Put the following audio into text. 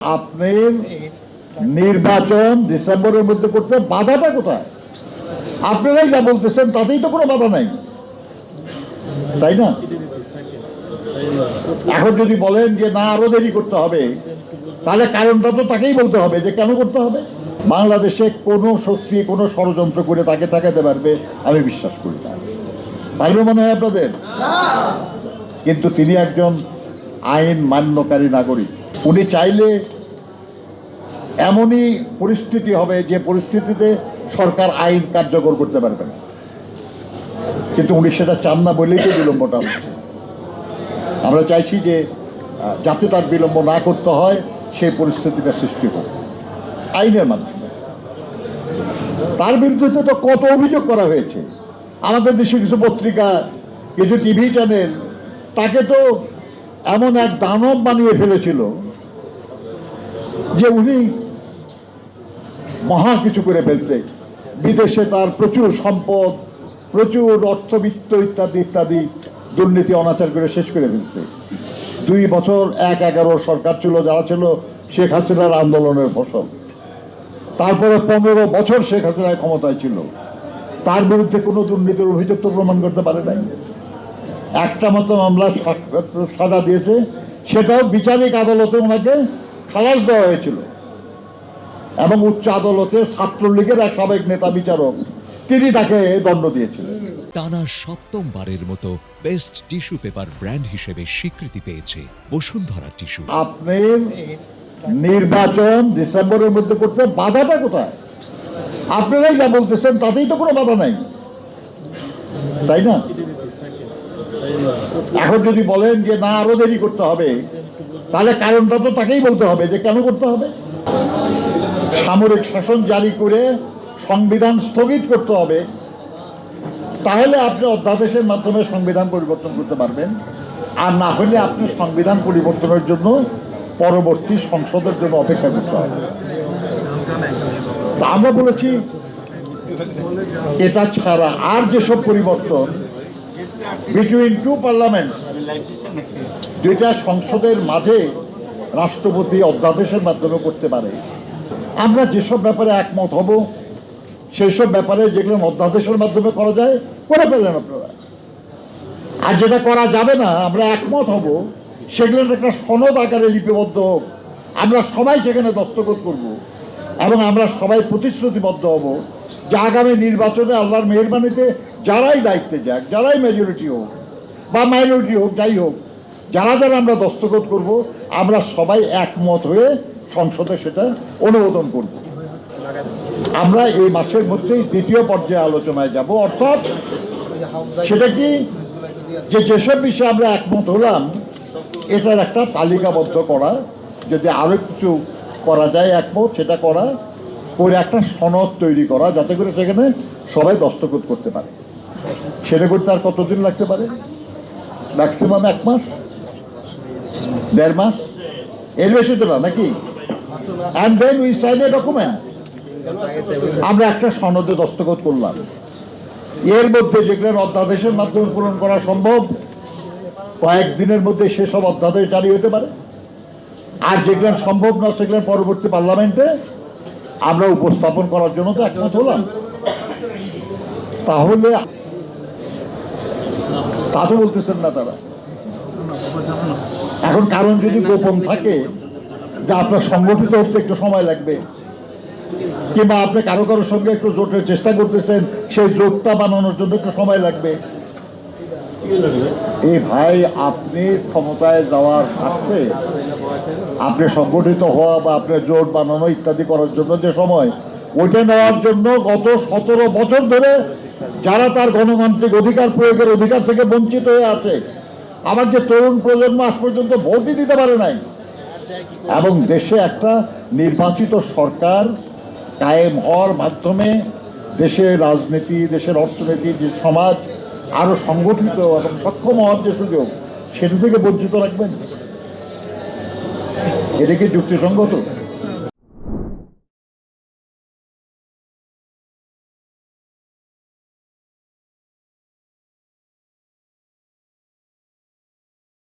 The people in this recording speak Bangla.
আপনি নির্বাচন ডিসেম্বরের মধ্যে করতে বাধাটা কোথায়? আপনারাই যা বলতেছেন তাতেই তো কোনো বাধা নাই, তাই না? এখন যদি বলেন যে না আরো দেরি করতে হবে, তাহলে কারণটা তো তাকেই বলতে হবে যে কেন করতে হবে। বাংলাদেশে কোনো শক্তি কোনো ষড়যন্ত্র করে তাকে ঠেকাতে পারবে আমি বিশ্বাস করি না। পারবে মনে হয় আপনাদের? কিন্তু তিনি একজন আইন মান্যকারী নাগরিক। উনি চাইলে এমনই পরিস্থিতি হবে যে পরিস্থিতিতে সরকার আইন কার্যকর করতে পারবে না, কিন্তু উনি সেটা চান না বলেই তো বিলম্বটা হচ্ছে। আমরা চাইছি যে যাতে তার বিলম্ব না করতে হয় সেই পরিস্থিতিটা সৃষ্টি হোক আইনের মাধ্যমে। তার বিরুদ্ধে তো কত অভিযোগ করা হয়েছে। আমাদের দেশে কিছু পত্রিকা, কিছু টিভি চ্যানেল তাকে তো এমন এক দানব বানিয়ে ফেলেছিল যে উনি মহা কিছু করে ফেলছে। বিদেশে তার প্রচুর সম্পদ, প্রচুর অর্থবিত্ত ইত্যাদি ইত্যাদি দুর্নীতি অনাচার করে শেষ করে ফেলছে। 2 বছর 1-11 সরকার ছিল, যারা ছিল শেখ হাসিনার আন্দোলনের ফসল। তারপরে 15 বছর শেখ হাসিনা ক্ষমতায় ছিল, তার বিরুদ্ধে কোনো দুর্নীতির অভিযোগ তো প্রমাণ করতে পারে নাই। একটা মতো মামলা সাজা দিয়েছে, সেটাও বিচারিক আদালতে ওনাকে খালাস দেওয়া হয়েছিল, এবং উচ্চ আদালতে ছাত্রলীগের এক সাবেক নেতা বিচারক তিনি তাকে দণ্ড দিয়েছিলেন। টানা 7ম-বারের মতো বেস্ট টিস্যু পেপার ব্র্যান্ড হিসেবে স্বীকৃতি পেয়েছে বসুন্ধরা টিস্যু। আপনি নির্বাচন ডিসেম্বরের মধ্যে করতে বাধাটা কোথায়? আপনারাই যা বলতেছেন তাতেই তো কোনো বাধা নাই, তাই না? এখন যদি বলেন যে না আরো দেরি করতে হবে, তাহলে কারণটা তো তাকেই বলতে হবে যে কেন করতে হবে। সামরিক শাসন জারি করে সংবিধান স্থগিত করতে হবে, তাহলে আপনি অধ্যাদেশের মাধ্যমে সংবিধান পরিবর্তন করতে পারবেন। আর না হলে আপনি সংবিধান পরিবর্তনের জন্য পরবর্তী সংসদের জন্য অপেক্ষা করতে হবে। আমরা বলেছি এটা ছাড়া আর যেসব পরিবর্তন বিটুইন 2 পার্লামেন্ট, 2টা সংসদের মাঝে রাষ্ট্রপতি অধ্যাদেশের মাধ্যমে করতে পারে, আমরা যেসব ব্যাপারে একমত হব সেই সব ব্যাপারে যেগুলো অধ্যাদেশের মাধ্যমে করা যায় করে ফেলেন আপনারা। আর যেটা করা যাবে না, আমরা একমত হব সেগুলো একটা সনদ আকারে লিপিবদ্ধ হোক, আমরা সবাই সেখানে দস্তখত করব, এবং আমরা সবাই প্রতিশ্রুতিবদ্ধ হব যে আগামী নির্বাচনে আল্লাহর মেহেরবানিতে যারাই দায়িত্বে যাক, যারাই মেজরিটি হোক বা মাইনরিটি হোক, যাই হোক, যারা যারা আমরা দস্তখত করব, আমরা সবাই একমত হয়ে সংসদে সেটা অনুমোদন করব। আমরা এই মাসের মধ্যেই 2য় পর্যায়ে আলোচনায় যাব। অর্থাৎ সেটা কি, যে যেসব বিষয়ে আমরা একমত হলাম এটার একটা তালিকাবদ্ধ করা, যদি আরো কিছু করা যায় একমত সেটা করা, করে একটা সনদ তৈরি করা, যাতে করে সেখানে সবাই দস্তখত করতে পারে। সেটা করতে আর কতদিন লাগতে পারে? ম্যাক্সিমাম 1 মাস, 1.5 মাস, এর বেশি তো না, নাকি? And then we sign a document. আমরা একটা সনদে দস্তখত করলাম। এর মধ্যে যেগুলো অধ্যাদেশের মাধ্যমে পূরণ করা সম্ভব, কয়েকদিনের মধ্যে সেসব অধ্যাদেশ জারি হতে পারে। আর যেগুলো সম্ভব না সেগুলো পরবর্তী পার্লামেন্টে আমরা উপস্থাপন করার জন্য তো একমত হলাম। তাহলে তা তো বলতেছেন না তারা। এখন কারণ যদি গোপন থাকে যে আপনার সংগঠিত হতে একটু সময় লাগবে, কিংবা আপনি কারো কারোর সঙ্গে একটু জোটের চেষ্টা করতেছেন, সেই জোটটা বানানোর জন্য একটু সময় লাগবে। এই ভাই, আপনি ক্ষমতায় যাওয়ার স্বার্থে আপনি সংগঠিত হওয়া বা আপনি জোট বানানো ইত্যাদি করার জন্য যে সময়, ওইটা নেওয়ার জন্য গত 17 বছর ধরে যারা তার গণতান্ত্রিক অধিকার প্রয়োগের অধিকার থেকে বঞ্চিত হয়ে আছে, আবার যে তরুণ প্রজন্ম আজ পর্যন্ত ভোটই দিতে পারে নাই, এবং দেশে একটা নির্বাচিত সরকার কায়েম হওয়ার মাধ্যমে দেশের রাজনীতি, দেশের অর্থনীতি, যে সমাজ আরো সংগঠিত এবং সক্ষম হওয়ার যে সুযোগ, সেটা থেকে বঞ্চিত রাখবেন, এটা কি যুক্তিসঙ্গত?